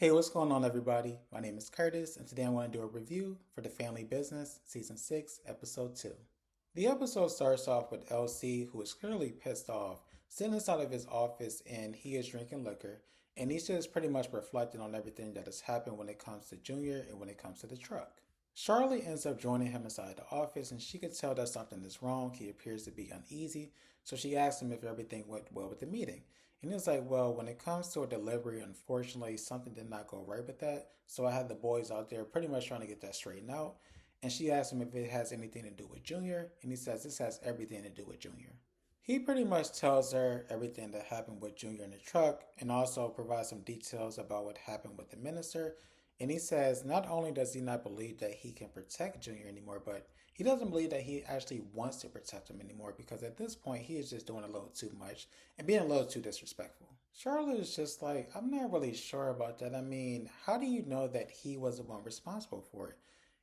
Hey, what's going on, everybody? My name is Curtis, and today I want to do a review for The Family Business, Season 6, Episode 2. The episode starts off with LC, who is clearly pissed off, sitting inside of his office, and he is drinking liquor, and he's just pretty much reflecting on everything that has happened when it comes to Junior and when it comes to the truck. Charlotte ends up joining him inside the office, and she could tell that something is wrong. He appears to be uneasy, so she asks him if everything went well with the meeting. And he was like, well, when it comes to a delivery, unfortunately, something did not go right with that. So I had the boys out there pretty much trying to get that straightened out. And she asked him if it has anything to do with Junior. And he says this has everything to do with Junior. He pretty much tells her everything that happened with Junior in the truck and also provides some details about what happened with the minister. And he says not only does he not believe that he can protect Junior anymore, but he doesn't believe that he actually wants to protect him anymore because at this point he is just doing a little too much and being a little too disrespectful. Charlotte is just like, I'm not really sure about that. I mean, how do you know that he was the one responsible for it?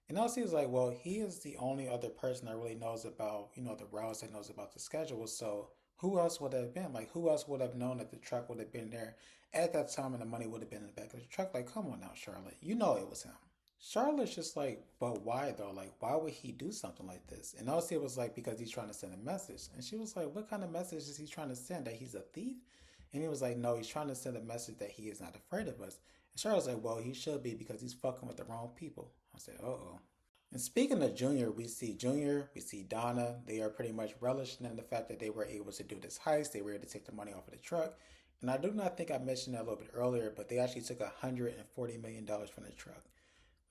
And Elsie is like, well, he is the only other person that really knows about, the routes, that knows about the schedule. So who else would have been? Like, who else would have known that the truck would have been there at that time and the money would have been in the back of the truck? Like, come on now, Charlotte. You know it was him. Charlotte's just like, but why though? Like, why would he do something like this? And Elsie was like, because he's trying to send a message. And she was like, what kind of message is he trying to send? That he's a thief? And he was like, no, he's trying to send a message that he is not afraid of us. And Charlotte was like, well, he should be because he's fucking with the wrong people. I said, uh-oh. And speaking of Junior, we see Junior, we see Donna. They are pretty much relishing in the fact that they were able to do this heist. They were able to take the money off of the truck. And I do not think I mentioned that a little bit earlier, but they actually took $140 million from the truck.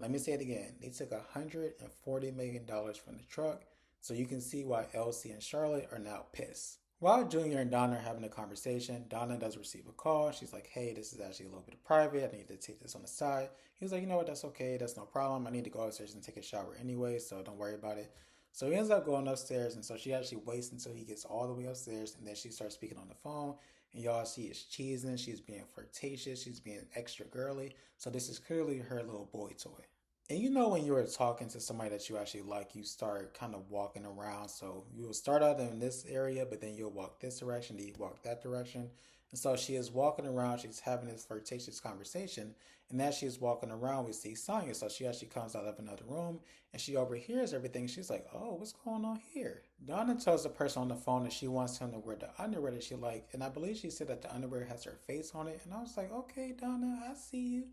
Let me say it again. They took $140 million from the truck. So you can see why Elsie and Charlotte are now pissed. While Junior and Donna are having a conversation, Donna does receive a call. She's like, hey, this is actually a little bit private. I need to take this on the side. He was like, you know what, that's okay. That's no problem. I need to go upstairs and take a shower anyway, so don't worry about it. So he ends up going upstairs, and so she actually waits until he gets all the way upstairs, and then she starts speaking on the phone. And y'all, she is cheesing. She's being flirtatious. She's being extra girly. So this is clearly her little boy toy. And you know when you're talking to somebody that you actually like, you start kind of walking around. So you will start out in this area, but then you'll walk this direction, then you walk that direction. And so she is walking around, she's having this flirtatious conversation. And as she is walking around, we see Sonya. So she actually comes out of another room and she overhears everything. She's like, oh, what's going on here? Donna tells the person on the phone that she wants him to wear the underwear that she liked. And I believe she said that the underwear has her face on it. And I was like, okay, Donna, I see you.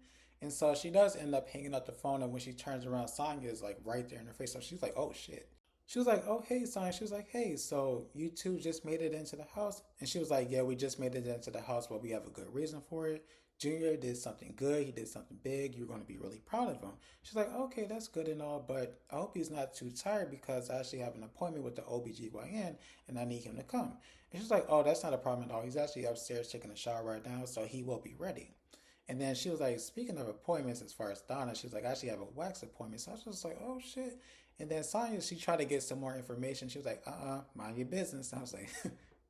And so she does end up hanging up the phone, and when she turns around, Sonya is like right there in her face. So she's like, oh shit. She was like, oh hey, Sonya. She was like, hey, so you two just made it into the house? And she was like, yeah, we just made it into the house, but we have a good reason for it. Junior did something good. He did something big. You're going to be really proud of him. She's like, okay, that's good and all, but I hope he's not too tired because I actually have an appointment with the OBGYN and I need him to come. And she's like, oh, that's not a problem at all. He's actually upstairs taking a shower right now, so he will be ready. And then she was like, speaking of appointments, as far as Donna, she was like, I actually have a wax appointment. So I was just like, oh shit. And then Sonya, she tried to get some more information. She was like, mind your business. And I was like,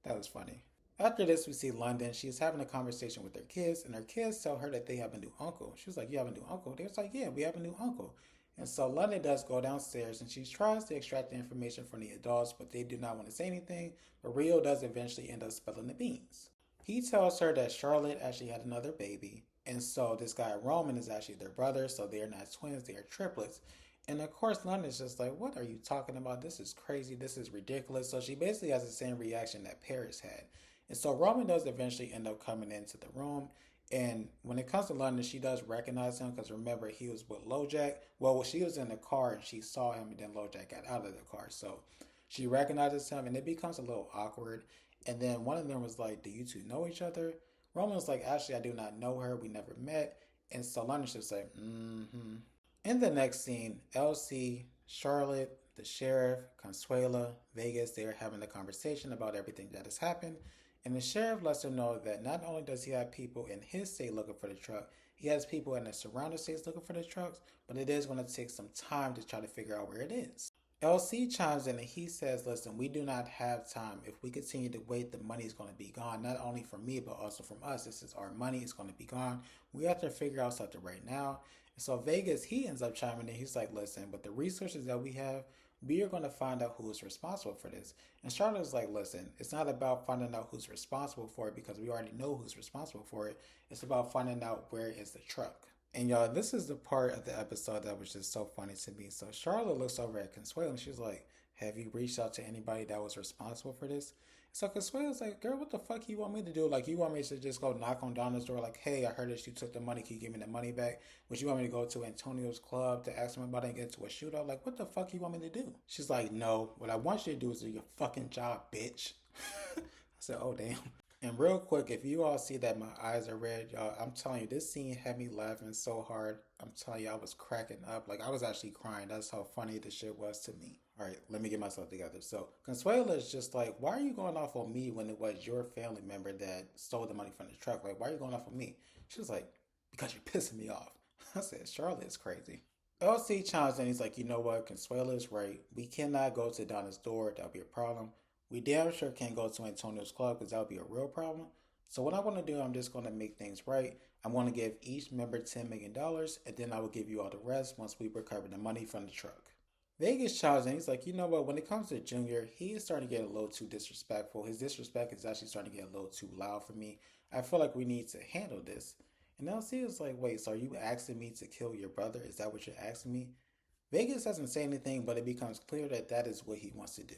that was funny. After this, we see London. She's having a conversation with her kids, and her kids tell her that they have a new uncle. She was like, you have a new uncle? They was like, yeah, we have a new uncle. And so London does go downstairs, and she tries to extract the information from the adults, but they do not want to say anything. But Rio does eventually end up spilling the beans. He tells her that Charlotte actually had another baby, and so this guy Roman is actually their brother, so they are not twins, they are triplets. And of course, London's just like, what are you talking about? This is crazy, this is ridiculous. So she basically has the same reaction that Paris had. And so Roman does eventually end up coming into the room. And when it comes to London, she does recognize him because remember, he was with LoJack. Well, she was in the car and she saw him, and then LoJack got out of the car. So she recognizes him, and it becomes a little awkward. And then one of them was like, do you two know each other? Roman was like, actually, I do not know her. We never met. And so London should say, mm-hmm. In the next scene, Elsie, Charlotte, the sheriff, Consuela, Vegas, they are having a conversation about everything that has happened. And the sheriff lets them know that not only does he have people in his state looking for the truck, he has people in the surrounding states looking for the trucks, but it is going to take some time to try to figure out where it is. LC chimes in and he says, listen, we do not have time. If we continue to wait, the money is going to be gone, not only from me, but also from us. This is our money. It's going to be gone. We have to figure out something right now. And so Vegas, he ends up chiming in. He's like, listen, with the resources that we have, we are going to find out who is responsible for this. And Charlotte's like, listen, it's not about finding out who's responsible for it because we already know who's responsible for it. It's about finding out where is the truck. And y'all, this is the part of the episode that was just so funny to me. So Charlotte looks over at Consuelo and she's like, have you reached out to anybody that was responsible for this? So Consuelo's like, girl, what the fuck you want me to do? Like, you want me to just go knock on Donna's door like, hey, I heard that you took the money. Can you give me the money back? Would you want me to go to Antonio's club to ask him about it and get into a shootout? Like, what the fuck you want me to do? She's like, no, what I want you to do is do your fucking job, bitch. I said, oh, damn. And real quick, if you all see that my eyes are red, y'all, I'm telling you, this scene had me laughing so hard. I'm telling you, I was cracking up. Like, I was actually crying. That's how funny this shit was to me. All right, let me get myself together. So, Consuelo is just like, why are you going off on me when it was your family member that stole the money from the truck? Like, why are you going off on me? She was like, because you're pissing me off. I said, Charlotte is crazy. LC chimes in. He's like, you know what? Consuelo is right. We cannot go to Donna's door. That'll be a problem. We damn sure can't go to Antonio's club because that would be a real problem. So what I want to do, I'm just going to make things right. I'm going to give each member $10 million, and then I will give you all the rest once we recover the money from the truck. Vegas chimes in. He's like, you know what? When it comes to Junior, he is starting to get a little too disrespectful. His disrespect is actually starting to get a little too loud for me. I feel like we need to handle this. And LC is like, wait, so are you asking me to kill your brother? Is that what you're asking me? Vegas doesn't say anything, but it becomes clear that that is what he wants to do.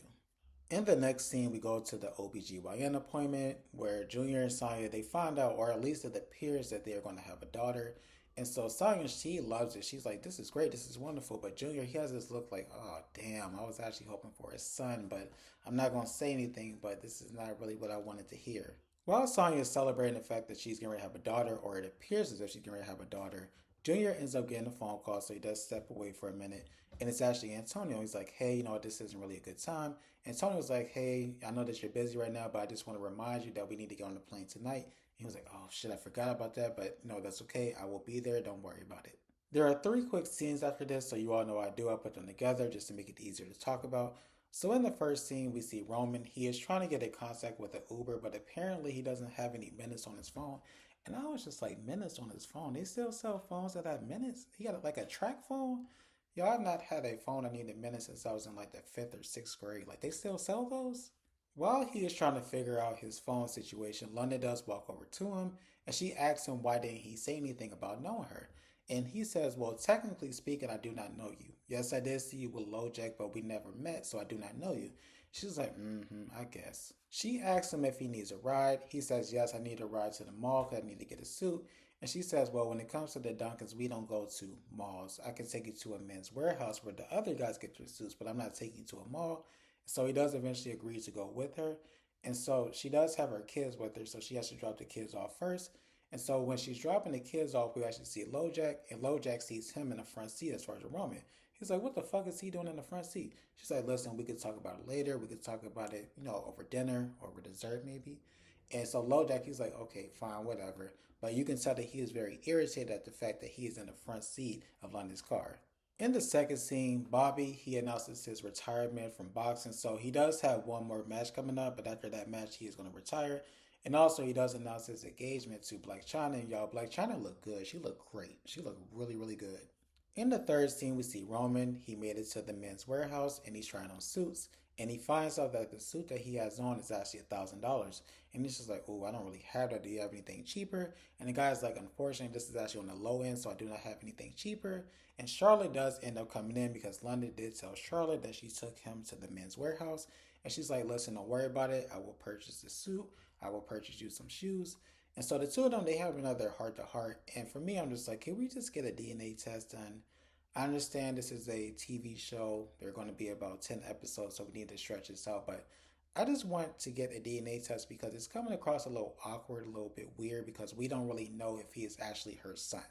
In the next scene, we go to the OBGYN appointment where Junior and Sonya, they find out, or at least it appears that they are going to have a daughter. And so Sonya, she loves it. She's like, this is great. This is wonderful. But Junior, he has this look like, oh, damn, I was actually hoping for a son, but I'm not going to say anything, but this is not really what I wanted to hear. While Sonya is celebrating the fact that she's going to have a daughter, or it appears as if she's going to have a daughter, Junior ends up getting a phone call, so he does step away for a minute. And it's actually Antonio. He's like, hey, you know, this isn't really a good time. Antonio's like, hey, I know that you're busy right now, but I just want to remind you that we need to get on the plane tonight. And he was like, oh, shit, I forgot about that, but no, that's okay. I will be there. Don't worry about it. There are three quick scenes after this, so you all know I do. I put them together just to make it easier to talk about. So in the first scene, we see Roman. He is trying to get in contact with an Uber, but apparently he doesn't have any minutes on his phone. And I was just like, minutes on his phone? They still sell phones that have minutes? He got like a track phone? Yo, I've not had a phone that needed minutes since I was in like the fifth or sixth grade. Like, they still sell those? While he is trying to figure out his phone situation, London does walk over to him and she asks him why didn't he say anything about knowing her. And he says, well, technically speaking, I do not know you. Yes, I did see you with LoJack, but we never met, so I do not know you. She's like, I guess. She asks him if he needs a ride. He says, yes, I need a ride to the mall because I need to get a suit. And she says, well, when it comes to the Duncans, we don't go to malls. I can take you to a men's warehouse where the other guys get their suits, but I'm not taking you to a mall. So he does eventually agree to go with her. And so she does have her kids with her, so she has to drop the kids off first. And so when she's dropping the kids off, we actually see LoJack, and LoJack sees him in the front seat as far as Roman. He's like, what the fuck is he doing in the front seat? She's like, listen, we could talk about it later. We could talk about it, you know, over dinner, over dessert maybe. And so LoJack, he's like, okay, fine, whatever. But you can tell that he is very irritated at the fact that he is in the front seat of London's car. In the second scene, Bobby, he announces his retirement from boxing. So he does have one more match coming up, but after that match, he is going to retire. And also, he does announce his engagement to Blac Chyna. And y'all, Blac Chyna looked good. She looked great. She looked really, really good. In the third scene, we see Roman. He made it to the men's warehouse and he's trying on suits. And he finds out that the suit that he has on is actually $1,000. And he's just like, oh, I don't really have that. Do you have anything cheaper? And the guy's like, unfortunately, this is actually on the low end, so I do not have anything cheaper. And Charlotte does end up coming in because London did tell Charlotte that she took him to the men's warehouse. And she's like, listen, don't worry about it. I will purchase the suit. I will purchase you some shoes. And so the two of them, they have another heart to heart. And for me, I'm just like, can we just get a DNA test done? I understand this is a TV show. They're going to be about 10 episodes, so we need to stretch this out. But I just want to get a DNA test because it's coming across a little awkward, a little bit weird because we don't really know if he is actually her son.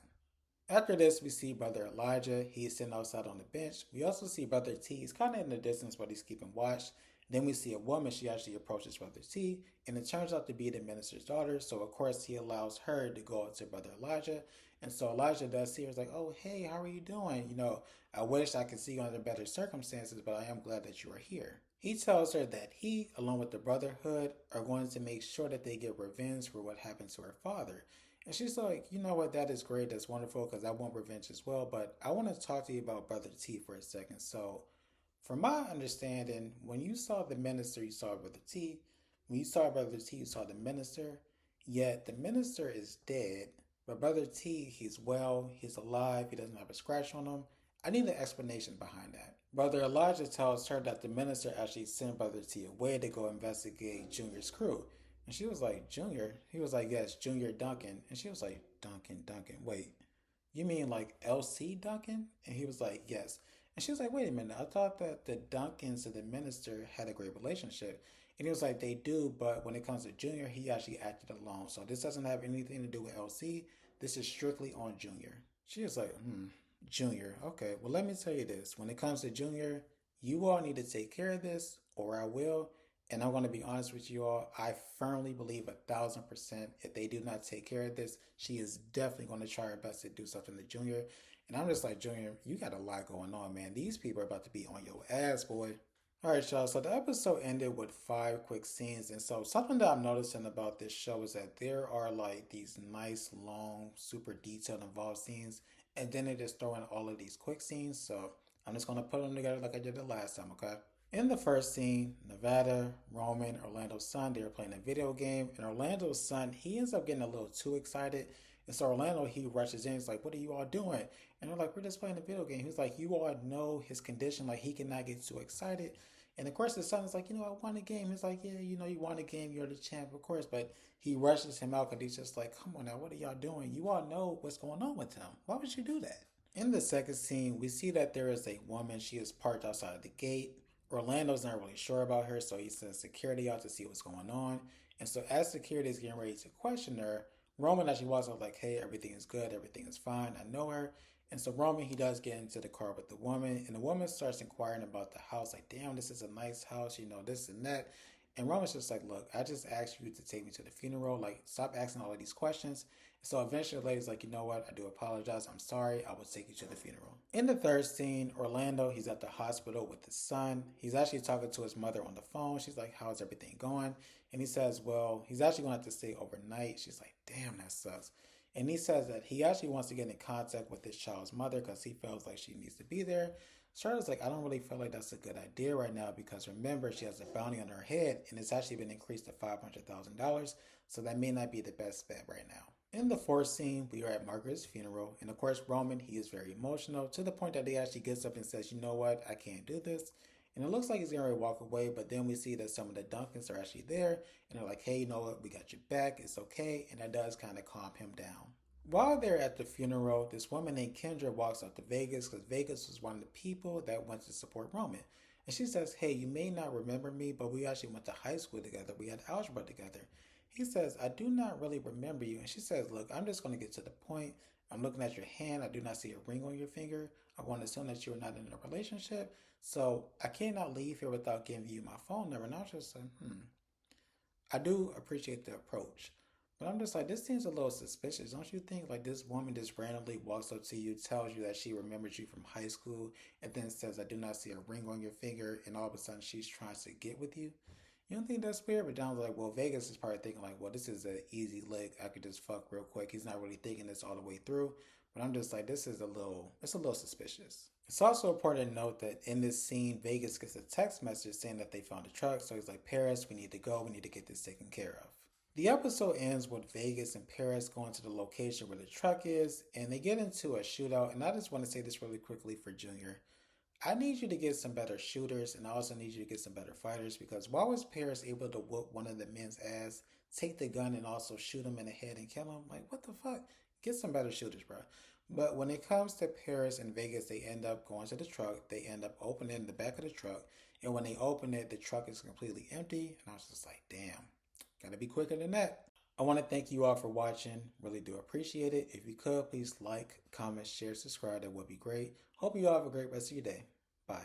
After this, we see Brother Elijah. He's sitting outside on the bench. We also see Brother T. He's kind of in the distance, but he's keeping watch. Then we see a woman. She actually approaches Brother T, and it turns out to be the minister's daughter. So, of course, he allows her to go up to Brother Elijah. And so Elijah does see her. He's like, oh, hey, how are you doing? You know, I wish I could see you under better circumstances, but I am glad that you are here. He tells her that he, along with the Brotherhood, are going to make sure that they get revenge for what happened to her father. And she's like, you know what, that is great, that's wonderful, because I want revenge as well, but I want to talk to you about Brother T for a second. So, from my understanding, when you saw the minister, you saw Brother T. When you saw Brother T, you saw the minister. Yet the minister is dead, But Brother T, he's well, he's alive, he doesn't have a scratch on him. I need an explanation behind that. Brother Elijah tells her that the minister actually sent Brother T away to go investigate Junior's crew. And she was like, Junior? He was like, yes, Junior Duncan. And she was like, Duncan, wait, you mean like LC Duncan? And he was like, yes. And she was like, wait a minute, I thought that the Duncans and the minister had a great relationship. And he was like, they do, but when it comes to Junior, he actually acted alone. So this doesn't have anything to do with LC. This is strictly on Junior. She was like, Junior. Okay, well, let me tell you this. When it comes to Junior, you all need to take care of this, or I will. And I'm going to be honest with you all. I firmly believe 1,000% if they do not take care of this, she is definitely going to try her best to do something to Junior. And I'm just like, Junior, you got a lot going on, man. These people are about to be on your ass, boy. All right, y'all. So the episode ended with 5 quick scenes. And so something that I'm noticing about this show is that there are like these nice, long, super detailed, involved scenes. And then they just throw in all of these quick scenes. So I'm just going to put them together like I did the last time, okay? In the first scene, Nevada, Roman, Orlando's son, they were playing a video game. And Orlando's son, he ends up getting a little too excited. And so Orlando, he rushes in. He's like, what are you all doing? And they're like, we're just playing a video game. He's like, you all know his condition. Like, he cannot get too excited. And of course, the son is like, I won a game. He's like, yeah, you won a game. You're the champ, of course. But he rushes him out because he's just like, come on now, what are y'all doing? You all know what's going on with him. Why would you do that? In the second scene, we see that there is a woman. She is parked outside of the gate. Orlando's not really sure about her, so he sends security out to see what's going on. And so as security is getting ready to question her, Roman actually walks up like, hey, everything is good, everything is fine, I know her. And so Roman, he does get into the car with the woman, and the woman starts inquiring about the house, like, damn, this is a nice house, this and that. And Roman's just like, look, I just asked you to take me to the funeral. Like, stop asking all of these questions. So eventually the lady's like, you know what? I do apologize. I'm sorry. I will take you to the funeral. In the third scene, Orlando, he's at the hospital with his son. He's actually talking to his mother on the phone. She's like, how's everything going? And he says, well, he's actually going to have to stay overnight. She's like, damn, that sucks. And he says that he actually wants to get in contact with his child's mother because he feels like she needs to be there. Charlotte's like, I don't really feel like that's a good idea right now because remember, she has a bounty on her head and it's actually been increased to $500,000. So that may not be the best bet right now. In the fourth scene, we are at Margaret's funeral. And of course, Roman, he is very emotional to the point that he actually gets up and says, you know what, I can't do this. And it looks like he's going to walk away, but then we see that some of the Duncans are actually there. And they're like, hey, you know what, we got your back, it's okay. And that does kind of calm him down. While they're at the funeral, this woman named Kendra walks up to Vegas because Vegas was one of the people that went to support Roman. And she says, hey, you may not remember me, but we actually went to high school together. We had algebra together. He says, I do not really remember you. And she says, look, I'm just going to get to the point. I'm looking at your hand. I do not see a ring on your finger. I want to assume that you are not in a relationship. So I cannot leave here without giving you my phone number. And I was just like, I do appreciate the approach. But I'm just like, this seems a little suspicious. Don't you think? Like, this woman just randomly walks up to you, tells you that she remembers you from high school, and then says, I do not see a ring on your finger, and all of a sudden she's trying to get with you? You don't think that's weird? But Don's like, well, Vegas is probably thinking like, well, this is an easy lick. I could just fuck real quick. He's not really thinking this all the way through. But I'm just like, it's a little suspicious. It's also important to note that in this scene, Vegas gets a text message saying that they found a truck. So he's like, Paris, we need to go. We need to get this taken care of. The episode ends with Vegas and Paris going to the location where the truck is, and they get into a shootout. And I just want to say this really quickly for Junior. I need you to get some better shooters, and I also need you to get some better fighters, because why was Paris able to whoop one of the men's ass, take the gun, and also shoot him in the head and kill him? Like, what the fuck? Get some better shooters, bro. But when it comes to Paris and Vegas, they end up going to the truck. They end up opening the back of the truck, and when they open it, the truck is completely empty. And I was just like, damn, gotta be quicker than that. I want to thank you all for watching. Really do appreciate it. If you could, please like, comment, share, subscribe. That would be great. Hope you all have a great rest of your day. Bye.